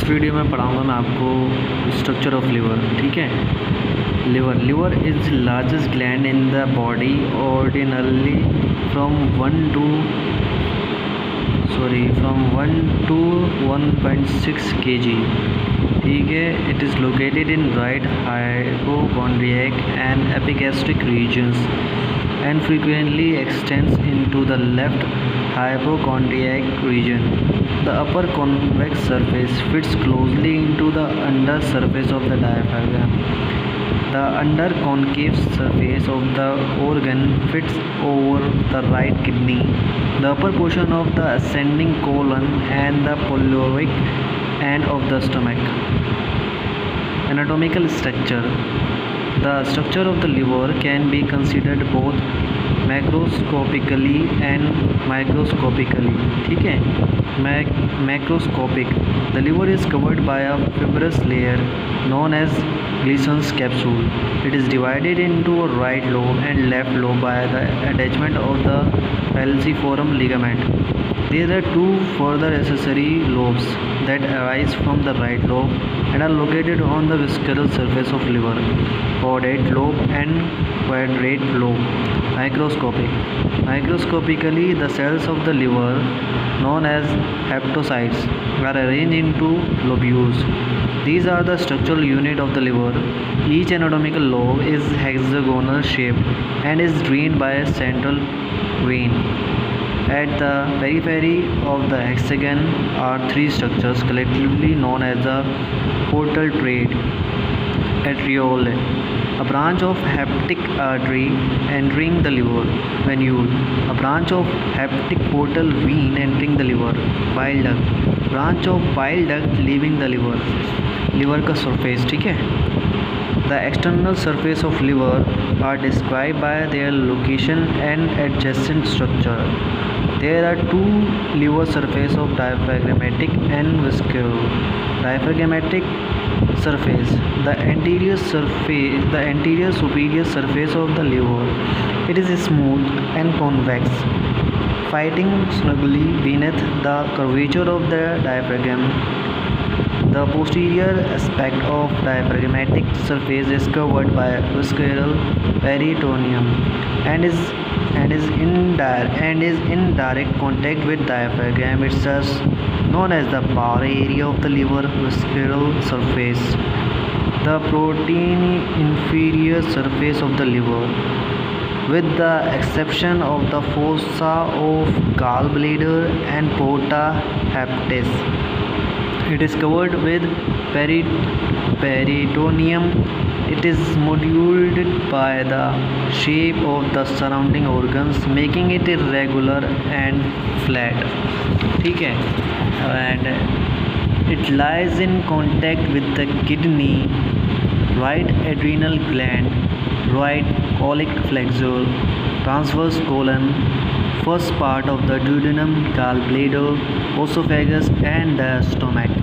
Video में पढ़ाऊंगा मैं आपको स्ट्रक्चर ऑफ लिवर। ठीक है। Liver is largest gland in the body, ordinarily from 1 to 1.6 kg। ठीक है। It is located in right hypochondriac and epigastric regions and frequently extends into the left hypochondriac region. The upper convex surface fits closely into the under surface of the diaphragm. The under concave surface of the organ fits over the right kidney, the upper portion of the ascending colon, and the pyloric end of the stomach. Anatomical structure. The structure of the liver can be considered both macroscopically and microscopically. ठीक है। Macroscopic. The liver is covered by a fibrous layer known as Gleason's capsule. It is divided into a right lobe and left lobe by the attachment of the falciform ligament. There are two further accessory lobes that arise from the right lobe and are located on the visceral surface of liver: caudate lobe and quadrate lobe. Microscopically, the cells of the liver, known as hepatocytes, are arranged into lobules. These are the structural unit of the liver. Each anatomical lobe is hexagonal shaped and is drained by a central vein. At the periphery of the hexagon are three structures collectively known as the portal trade arteriole, a branch of hepatic artery entering the liver; venule, a branch of hepatic portal vein entering the liver; bile duct, branch of bile duct leaving the liver. Liver का surface. ठीक है। The external surface of liver are described by their location and adjacent structure. There are two liver surface of diaphragmatic and visceral. Diaphragmatic surface, the anterior superior surface of the liver. It is smooth and convex, fitting snugly beneath the curvature of the diaphragm. The posterior aspect of diaphragmatic surface is covered by visceral peritoneum and is in direct contact with diaphragm itself, known as the bar area of the liver visceral surface. The protein inferior surface of the liver, with the exception of the fossa of gallbladder and porta hepatis, it is covered with peritoneum. It is modulated by the shape of the surrounding organs, making it irregular and flat. ठीक है। And it lies in contact with the kidney, right adrenal gland, right colic flexure, transverse colon, first part of the duodenum, gallbladder, esophagus, and the stomach.